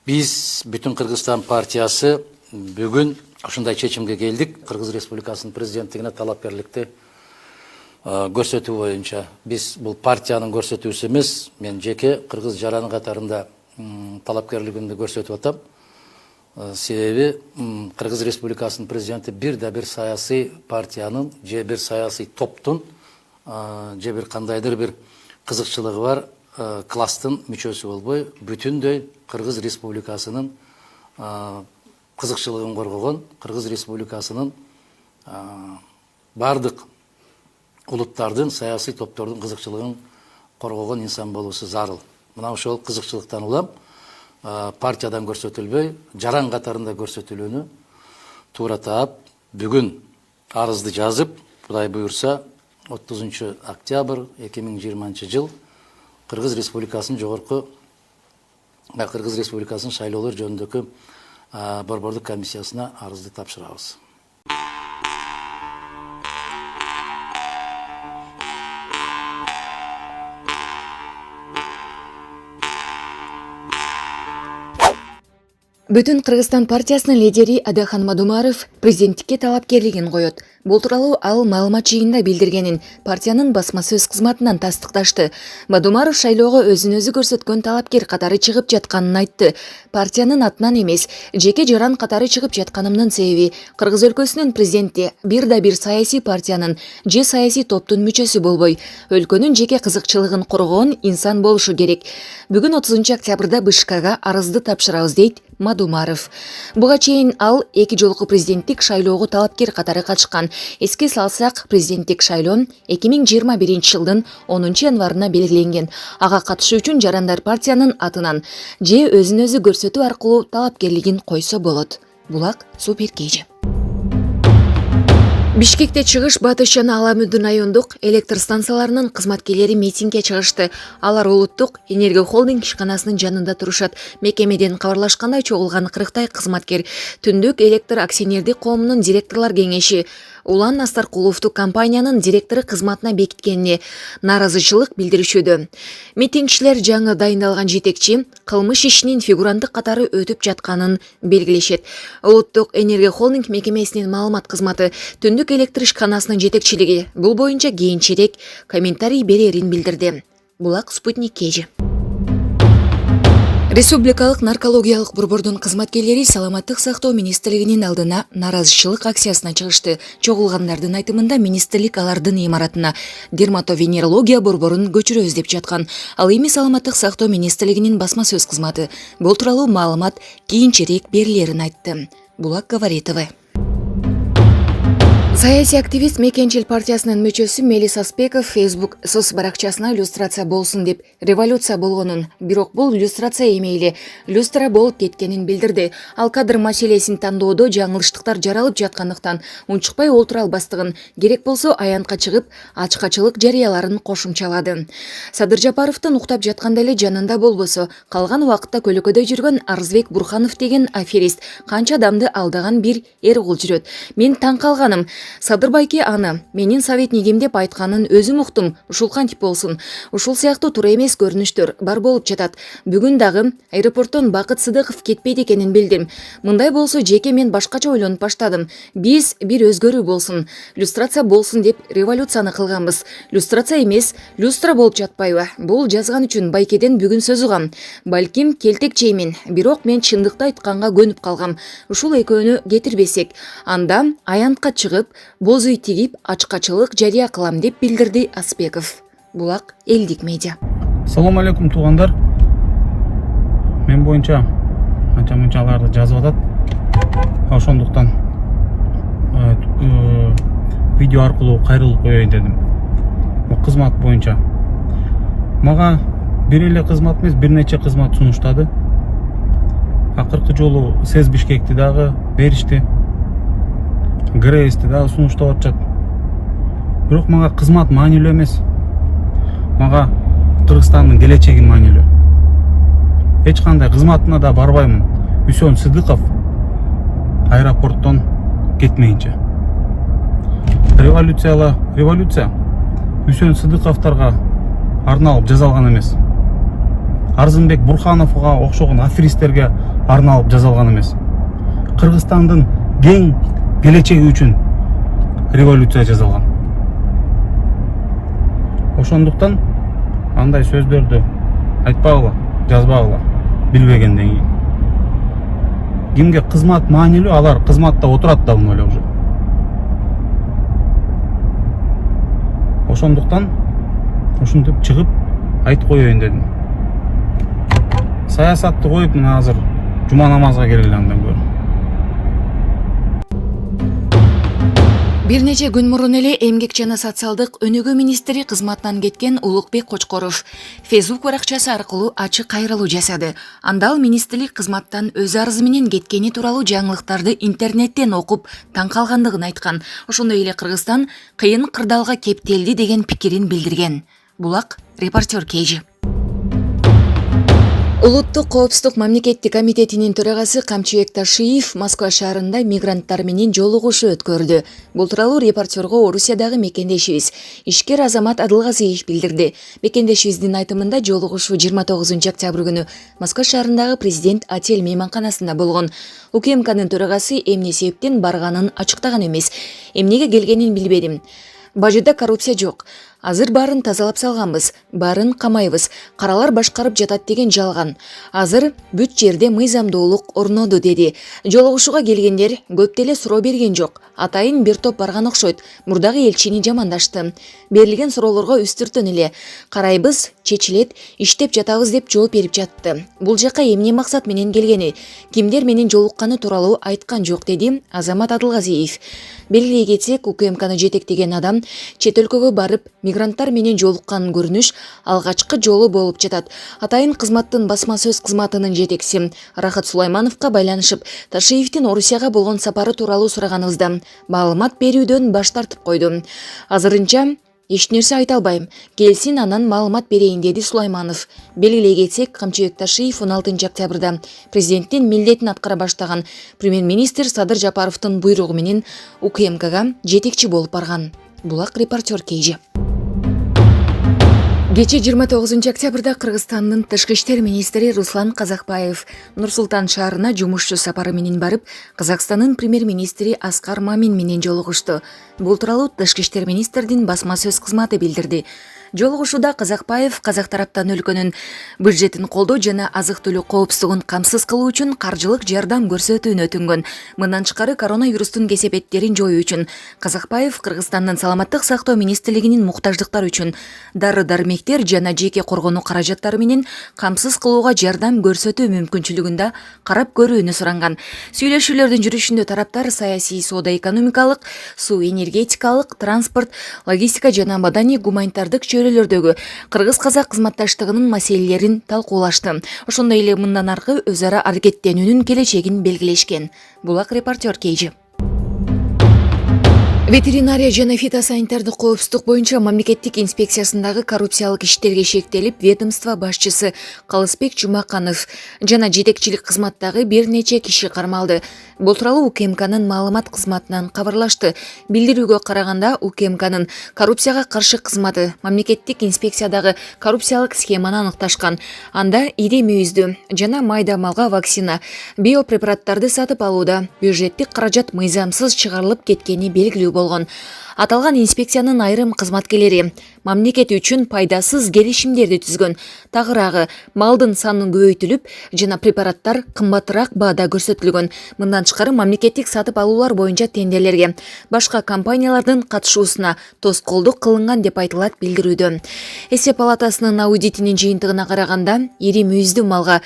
Биз бүтүн Кыргызстан партиясы бүгүн ушундай чечимге келдик. Кыргыз Республикасынын президенттигине талапкерликти көрсөтүү боюнча. Биз бул партиянын көрсөтүүсү эмес, мен жеке кыргыз жараны катарында талапкерлигимди көрсөтүп атам. Себеби Кыргыз Республикасынын президенти бир саясий партиянын же бир саясий топтун же бир кандайдыр бир кызыкчылыгы бар класстын мүчөсү болбой, бүтүндөй Кыргыз Республикасынын кызыкчылыгын коргогон, Кыргыз Республикасынын бардык улуттардын, саясий топтордун кызыкчылыгын коргогон инсан болуусу зарыл. Мына ошол кызыкчылыктан улам партиядан көрсөтүлбөй, жаран катарында көрсөтүлүүнү туура таап, бүгүн арызды жазып, Кудай буйрса, 30 октябрь 2020 жыл Кыргыз Республикасынын Кыргыз Республикасынын шайлоолор жөнүндөгү борбордук комиссиясына арызды тапшырабыз. Бүтүн Кыргызстан партиясынын лидери Адахан Мадумаров президенттикке талапкерлигин коет. Бул тууралуу ал маалымат жыйынында билдиргенин партиянын басма сөз кызматынан тастыкташты. Мадумаров шайлоого өзүн өзү көрсөткөн талапкер катары чыгып жатканын айтты. Партиянын атынан эмес, жеке жаран катары чыгып жатканымдын себеби Кыргыз өлкөсүнүн президенти бир саясий партиянын же саясий топтун мүчөсү болбой, өлкөнүн жеке кызыкчылыгын коргогон инсан болушу керек. Бүгүн 30 октябрда Бышкага арызды тапшырабыз дейт Мадумаров. Буга чейин ал 2 жолку президенттик шайлоого талапкер катары катышкан. Эске салсак, президенттик шайлоо 2021 жылдын 10 январына белгиленген. Ага катышуу үчүн жарандар партиянын атынан же өзүн өзү көрсөтүү аркылуу талапкерлигин койсо болот. Булак суперкейжи. Бишкекте чыгыш Батыш жана Ала Мүдүн райондук электр станцияларынын кызматкерлери митингге чыгышты. Алар улуттук энергия холдинг ишканасынын жанында турушат. Мекемеден кабарлашкандай чогулган 40 кызматкер Түндүк электр акционердик коомунун директорлор кеңеши Улан Астаркуловду компаниянын директору кызматына бекиткенине нааразычылык билдиришүүдө. Митингчилер жаңы дайындалган жетекчи кылмыш ишинин фигуранттык катары өтүп жатканын белгилешет. Улуттук энергия холдинг мекемесинин маалымат кызматы Түндүк электр ишканасынын жетекчилиги бул боюнча кийинчерээк комментарий берерин билдирди. Булак Спутник Кежи. Республикалык наркологиялык борбордун кызматкерлери Саламаттык сактоо министрлигинин алдына нааразычылык акциясына чыгышты. Чогулгандардын айтымында министрлик алардын имаратына дерматовенерология борборун көчүрөбүз деп жаткан. Ал эми Саламаттык сактоо министрлигинин басма сөз кызматы бул тууралуу маалымат кийинчерээк берилерин айтты. Булак Говоритова. Саясий активист Мекенчил партиясынын мүчөсү Мелис Аспеков Facebook соц баракчасына иллюстрация болсун деп революция болгонун, бирок бул иллюстрация эмейли, люстра болуп кеткенин билдирди. Ал кадр маселесин тандоодо жаңылыштыктар жаралып жаткандыктан унчукпай олтура албастыгын, керек болсо аянтка чыгып, ачкачылык жарыяларын кошумчалады. Садыр Жапаровдун уктап жатканда эле жанында болбосо, калган убакытта көлөкөдө жүргөн Арызбек Бурханов деген аферист канча адамды алдаган бир эр кул жүрөт. Мен таң калганым. Садыр байке аны менин советнигим деп айтканын өзүм уктум. Ушул кантип болсун? Ушул сыяктуу туура эмес көрүнүштөр бар болуп жатат. Бүгүн дагы аэропорттон Бакыт Сыдыков кетпейт экенин билдим. Мындай болсо жеке мен башкача ойлонуп баштадым. Биз бир өзгөрүү болсун, люстрация болсун деп революцияны кылганбыз. Люстрация эмес, люстра болуп жатпайбы? Бул жазган үчүн байкеден бүгүн сөз угам. Балким келтекчеймин, бирок мен чындыкты айтканга көнүп калгам. Ушул экөөнү кетирбесек, анда аянтка чыгып, боз үй тигип, ачкачылык жарыя кылам деп билдирди Аспеков. Булак Элдик медиа. Салам алейкум туугандар. Мен боюнча анча-мынчаларды жазып атат. Ошондуктан видео аркылуу кайрылып коеюн дедим. Бул кызмат боюнча. Мага бир эле кызмат эмес, бир нече кызмат сунуштады. Акыркы жолу СЭС Бишкекти дагы беришти. ГРСти дагы сунуштап атышат. Бирок мага кызмат маанилүү эмес. Мага Кыргызстандын келечеги маанилүү. Эч кандай кызматына да барбаймын. Үсөн Сыдыков аэропорттон кетмейинче. Революция Үсөн Сыдыковторго арналып жазалган эмес. Арзымбек Бурхановга окшогон аферисттерге арналып жазалган эмес. Кыргызстандын кең келечеги үчүн революция жасалган. Ошондуктан андай сөздөрдү айтпагыла, жазбагыла, билбегенден кийин. Кимге кызмат маанилүү, алар кызматта отурат да эле уже. Ошондуктан ушинтип чыгып айтып коеюн дедим. Саясатты коюп, мына азыр жума намазга келели андан көрө. Бир нече күн мурун эле эмгек жана социалдык өнүгүү министри кызматынан кеткен Улукбек Кочкоров Facebook баракчасы аркылуу ачык кайрылуу жасады. Анда ал министрлик кызматтан өз арызы менен кеткени тууралуу жаңылыктарды интернеттен окуп таң калгандыгын айткан. Ошондой эле Кыргызстан кыйын кырдаалга кептелди деген пикирин билдирген. Булак репортер Кейжи. Улуттук коопсуздук мамлекеттик комитетинин төрагасы Ташиев Москва шаарында мигранттар менен жолугушуу өткөрдү. Бул тууралуу репортерго Орусиядагы мекендешибиз ишкер Азамат Адылгазиев билдирди. Мекендешибиздин айтымында жолугушуу 29 октябрь күнү Москва шаарындагы президент отель мейманканасында болгон. УКМКнын төрагасы эмне себептен барганын ачыктаган эмес. Эмнеге келгенин билбедим. Бажыда коррупция жок. Азыр баарын тазалап салганбыз, баарын камайбыз, каралар башкарып жатат деген жалган. Азыр бүт жерде мыйзамдуулук орноду деди. Жолугушууга келгендер көп деле суроо берген жок. Атайын бир топ барган окшойт. Мурдагы элчини жамандашты. Берилген суроолорго үстүртөн эле карайбыз, чечилет, иштеп жатабыз деп жооп берип жатты. Бул жака эмне максат менен келгени, кимдер менен жолукканы тууралуу айткан жок деди Азамат Адылгазиев. Белгилей кетсек, УКМКны жетектеген адам чет өлкөгө барып мигранттар менен жолуккан көрүнүш алгачкы жолу болуп жатат. Атайын кызматтын басма сөз кызматынын жетекчиси Рахат Сулаймановго байланышып, Ташиевдин Орусияга болгон сапары тууралуу сураганыбызда маалымат берүүдөн баш тартып койду. Азырынча эч нерсе айта албайм. Келсин анан маалымат берейин деди Сулайманов. Белгилей кетсек, Ташиев 16 октябрда президенттин милдетин аткара баштаган премьер-министр Садыр Жапаровдун буйругу менен УКМКга жетекчи болуп барган. Булак репортер Кейжи. Кече 29 октябрда Кыргызстандын тышкы иштер министри Руслан Казакбаев Нур-Султан шаарына жумушчу сапары менен барып, Казакстандын премьер-министри Аскар Мамин менен жолугушту. Бул тууралуу тышкы иштер министрдин басма сөз кызматы билдирди. Жолугушууда Казакбаев казак тараптан өлкөнүн бюджетин колдоо жана азык-түлүк коопсуздугун камсыз кылуу үчүн каржылык жардам көрсөтүүнү өтүнгөн. Мындан тышкары коронавирустун кесепеттерин жоюу үчүн Казакбаев Кыргызстандын саламаттык сактоо министрлигинин муктаждыктары үчүн дары-дармектер жана жеке коргонуу каражаттары менен камсыз кылууга жардам көрсөтүү мүмкүнчүлүгүндө карап көрүүнү суранган. Сүйлөшүүлөрдүн жүрүшүндө тараптар саясий, соода-экономикалык, суу-энергетикалык, транспорт, логистика жана маданий-гуманитардык чөйрөлөрдөгү кыргыз-казак кызматташтыгынын маселелерин талкуулашты. Ошондой эле мындан аркы өз ара аракеттенүүнүн келечегин белгилешкен. Булак репортер Кейжи. Ветеринария жана фитосанитардык коопсуздук боюнча мамлекеттик инспекциясындагы коррупциялык иштерге шектелип, ведомство башчысы Калысбек Жумаканов жана жетекчилик кызматтагы бир нече киши кармалды. Бул тууралуу УКМКнын маалымат кызматынан кабарлашты. Билдирүүгө караганда, УКМКнын коррупцияга каршы кызматы мамлекеттик инспекциядагы коррупциялык схеманы аныкташкан. Анда ири мүйүздү жана майда малга вакцина, биопрепараттарды сатып алууда бюджеттик каражат мыйзамсыз чыгарылып кеткени белгилүү болгон. Аталган инспекциянын айрым кызматкерлери мамлекет үчүн пайдасыз келишимдерди түзгөн. Тагыраагы малдын саны көбөйтүлүп жана препараттар кымбатыраак баада көрсөтүлгөн. Мындан тышкары мамлекеттик сатып алуулар боюнча тендерлерге башка компаниялардын катышуусуна тоскоолдук кылынган деп айтылат билдирүүдө. Эсеп палатасынын аудитинин жыйынтыгына караганда, ири мүйүздүү малга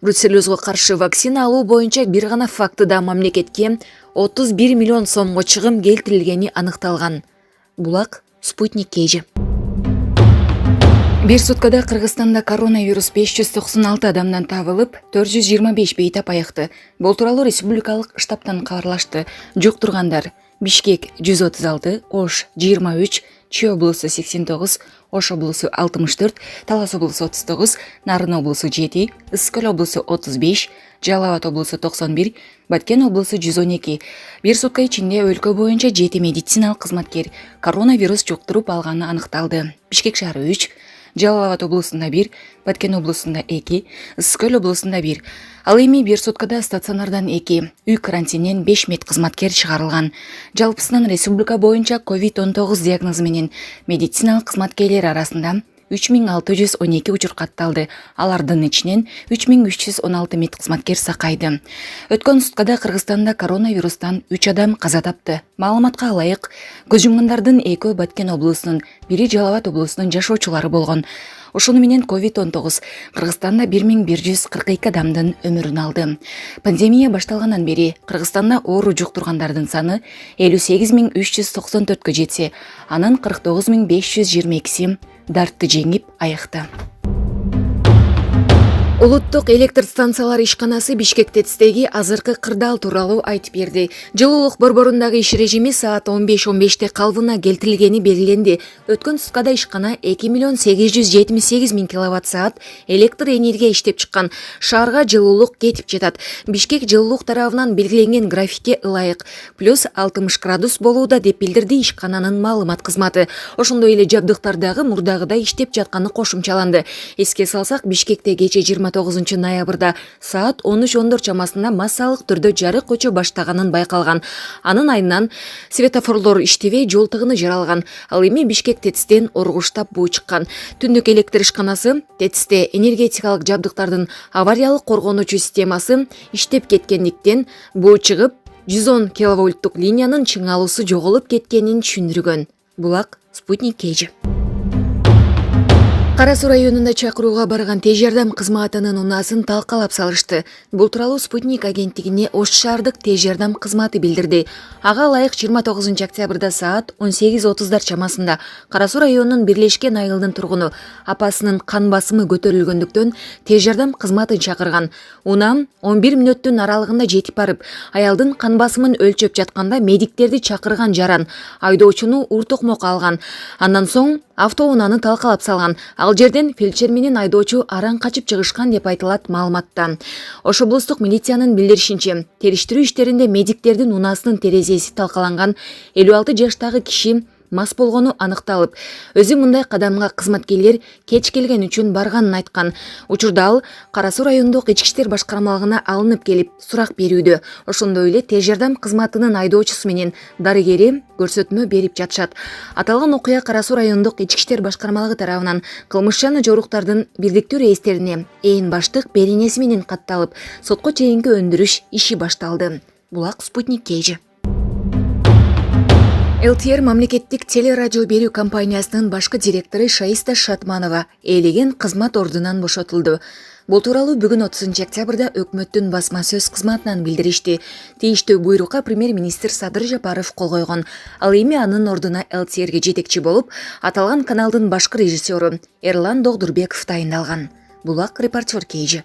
бруцеллезго каршы вакцина алуу боюнча бир гана фактыда мамлекетке 31 миллион сомго чыгым келтирилгени аныкталган. Булак Спутник Кейжи. Бир суткада Кыргызстанда коронавирус 596 адамдан табылып, 425 бейтап аякты. Бул тууралуу республикалык штабтан кабарлашты. Жуктургандар: Бишкек 136, Ош 23, Чүй облусу 89, Ош облусу 64, Талас облусу 39, Нарын облусу 7, Ыскөл облусу 35, Жалал Абад облусу 91, Баткен облусу 112. Бир сутка ичинде өлкө боюнча 7 медициналык кызматкер коронавирус жуктуруп алганы аныкталды. Бишкек шаары 3, Жалал Абад облусунда 1, Баткен облусунда 2, Ысык Көл облусунда 1. Ал эми бир суткада стационардан 2, үй карантининен 5 медкызматкер чыгарылган. Жалпысынан республика боюнча COVID-19 диагнозу менен медициналык кызматкерлер арасында 3612 учур катталды. Алардын ичинен 3316 медкызматкер сакайды. Өткөн суткада Кыргызстанда коронавирустан 3 адам каза тапты. Маалыматка ылайык, көз жумгандардын 2 Баткен облусунун, бири Жалал Абад облусунун жашоочулары болгон. Ошону менен COVID-19 Кыргызстанда 1142 адамдын өмүрүн алды. Пандемия башталгандан бери Кыргызстанда оору жуктургандардын саны 58394кө жетсе, анын 49522си дартты жеңип аякты. Улуттук электр станциялар ишканасы Бишкек ТЭЦтеги азыркы кырдаал тууралуу айтып берди. Жылуулук борборундагы иш режими саат 15:15 калыбына келтирилгени белгиленди. Өткөн суткада ишкана 2,878,000 киловатт-саат электр энергия иштеп чыккан. Шаарга жылуулук кетип жатат. Бишкек жылуулук тарабынан белгиленген графикке ылайык плюс 60 градус болууда деп билдирди ишкананын маалымат кызматы. Ошондой эле жабдыктар дагы мурдагыдай иштеп жатканы кошумчаланды. Эске салсак, Бишкекте кече 29 ноябрда саат 13:10 чамасында массалык түрдө жарык өчө баштаганын байкалган. Анын айынан светофорлор иштебей, жол тыгыны жаралган. Ал эми Бишкек ТЭЦтен ургуштап буу чыккан. Түндүк электр ишканасы ТЭЦте энергетикалык жабдыктардын авариялык коргонуучу системасы иштеп кеткендиктен буу чыгып, 110 киловольттук линиянын чыңалуусу жоголуп кеткенин түшүндүргөн. Булак Спутник Кейжи. Кара Суу районунда чакырууга барган тез жардам кызматынын унаасын талкалап салышты. Бул тууралуу Спутник агенттигине Ош шаардык тез жардам кызматы билдирди. Ага ылайык 29 октябрда саат 18:30 чамасында Кара Суу районунун Бирлешкен айылдын тургуну апасынын кан басымы көтөрүлгөндүктөн тез жардам кызматын чакырган. Унам 11 мүнөттүн аралыгында жетип барып, аялдын кан басымын өлчөп жатканда медиктерди чакырган жаран айдоочуну уртукмок алган. Андан соң автоунааны талкалап салган. Ал жерден фельдшер менен айдоочу араң качып чыгышкан деп айтылат маалыматта. Ош облустук милициянын билдиришинче, териштирүү иштеринде медиктердин унаасынын терезеси талкаланган 56 жаштагы киши мас болгону аныкталып, өзү мындай кадамга кызматкерлер кеч келген үчүн барганын айткан. Учурда ал Кара Суу райондук ички иштер башкармалыгына алынып келип сурак берүүдө. Ошондой эле тез жардам кызматынын айдоочусу менен дарыгери көрсөтмө берип жатышат. Аталган окуя Кара Суу райондук ички иштер башкармалыгы тарабынан кылмышчан жоруктардын бирдиктүү рейстерине ээн баштык беренеси менен катталып, сотко чейинки өндүрүш иши башталды. Булак Спутник Кейжи. ЛТР мамлекеттик телерадио берүү компаниясынын башкы директору Шаиста Шатманова ээлеген кызмат ордунан бошотулду. Бул тууралуу бүгүн 30 октябрда өкмөттүн басма сөз кызматынан билдиришти. Тийиштүү буйрукка премьер-министр Садыр Жапаров кол койгон. Ал эми анын ордуна ЛТРге жетекчи болуп, аталган каналдын башкы режиссеру Эрлан Догдурбеков дайындалган. Булак репортер Кейжи.